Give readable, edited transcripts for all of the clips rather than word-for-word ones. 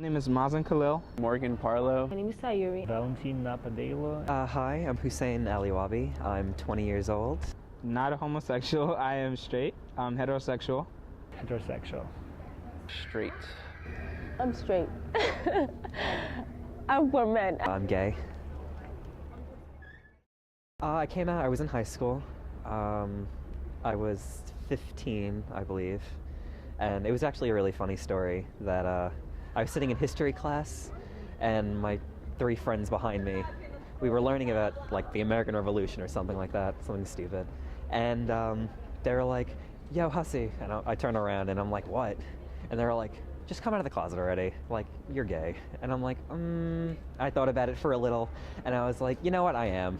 My name is Mazen Khalil. Morgan Parlow. My name is Sayuri. Valentin Napadelo. Hi, I'm Hussein Aliwabi. I'm 20 years old. Not a homosexual. I am straight. I'm heterosexual. Heterosexual. Straight. I'm straight. I'm for men. I'm gay. I came out, I was in high school. I was 15, I believe. And it was actually a really funny story that I was sitting in history class and my 3 friends behind me, we were learning about like the American Revolution or something like that, something stupid. And they were like, yo, hussy. And I turn around and I'm like, what? And they were like, just come out of the closet already. Like, you're gay. And I'm like, I thought about it for a little and I was like, you know what, I am.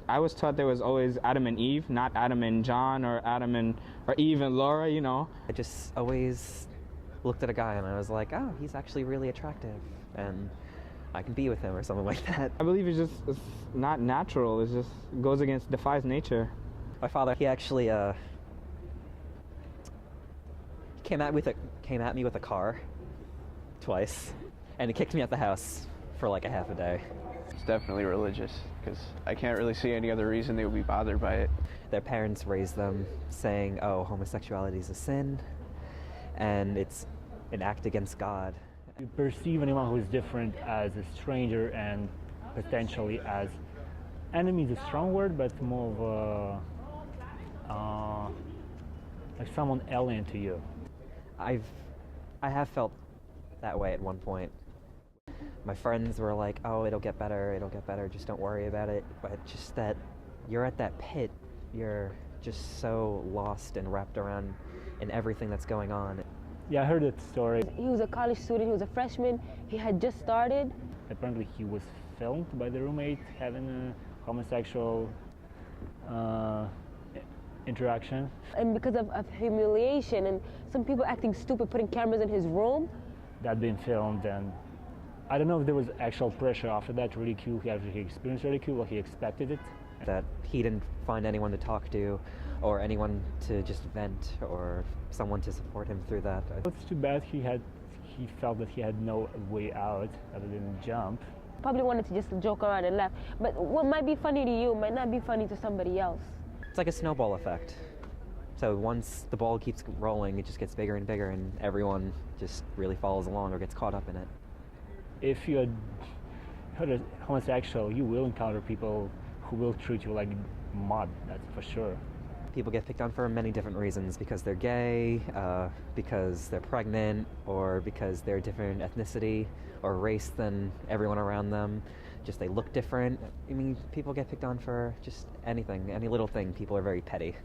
I was taught there was always Adam and Eve, not Adam and John or or Eve and Laura, you know. I just always looked at a guy and I was like, oh, he's actually really attractive and I can be with him or something like that. I believe it's not natural. It just defies nature. My father, he actually came at me with a car twice and he kicked me out the house for like a half a day. It's definitely religious because I can't really see any other reason they would be bothered by it. Their parents raised them saying, oh, homosexuality is a sin and it's an act against God. You perceive anyone who is different as a stranger and potentially as enemy is a strong word, but more of like someone alien to you. I have felt that way at one point. My friends were like, oh, it'll get better, just don't worry about it. But just that you're at that pit, you're just so lost and wrapped around in everything that's going on. Yeah, I heard that story. He was a college student, he was a freshman, he had just started. Apparently he was filmed by the roommate having a homosexual interaction. And because of humiliation and some people acting stupid, putting cameras in his room. That being filmed, and I don't know if there was actual pressure after that, ridicule, he experienced ridicule or he expected it. That he didn't find anyone to talk to or anyone to just vent or someone to support him through that. It's too bad he felt that he had no way out other than jump. Probably wanted to just joke around and laugh. But what might be funny to you might not be funny to somebody else. It's like a snowball effect. So once the ball keeps rolling, it just gets bigger and bigger and everyone just really follows along or gets caught up in it. If you're homosexual, you will encounter people who will treat you like mud, that's for sure. People get picked on for many different reasons, because they're gay, because they're pregnant, or because they're a different ethnicity or race than everyone around them. Just they look different. I mean, people get picked on for just anything, any little thing. People are very petty.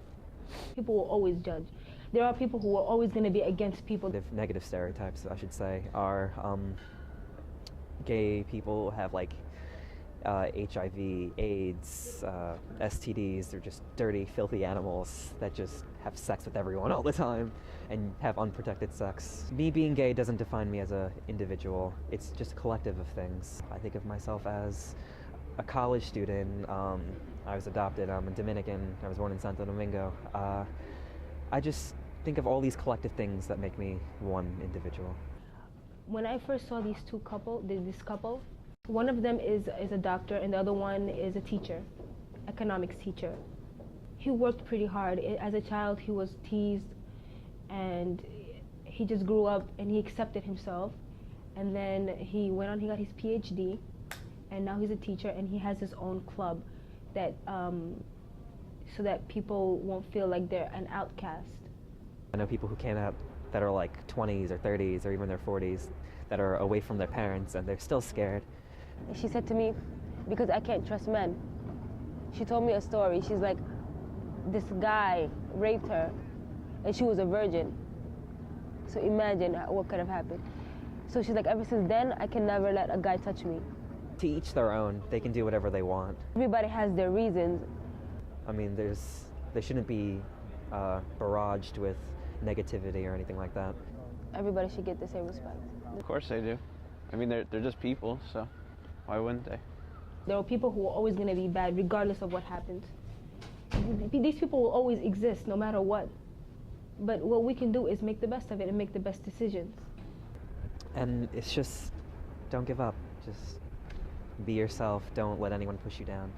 People will always judge. There are people who are always going to be against people. The negative stereotypes, I should say, are gay people have like HIV, AIDS, STDs. They're just dirty, filthy animals that just have sex with everyone all the time and have unprotected sex. Me being gay doesn't define me as an individual. It's just a collective of things. I think of myself as a college student. I was adopted. I'm a Dominican. I was born in Santo Domingo. I just think of all these collective things that make me one individual. When I first saw this couple, one of them is a doctor and the other one is a teacher, economics teacher. He worked pretty hard. As a child, he was teased and he just grew up and he accepted himself. And then he went on, he got his PhD and now he's a teacher and he has his own club that so that people won't feel like they're an outcast. I know people who came out that are like 20s or 30s or even their 40s that are away from their parents and they're still scared. She said to me, because I can't trust men. She told me a story. She's like, this guy raped her and she was a virgin. So imagine what could have happened. So she's like, ever since then, I can never let a guy touch me. To each their own. They can do whatever they want. Everybody has their reasons. I mean, they shouldn't be barraged with negativity or anything like that. Everybody should get the same respect. Of course they do. I mean, they're just people, so why wouldn't they? There are people who are always going to be bad regardless of what happens. These people will always exist no matter what. But what we can do is make the best of it and make the best decisions. And it's just, don't give up. Just be yourself. Don't let anyone push you down.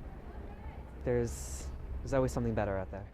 There's always something better out there.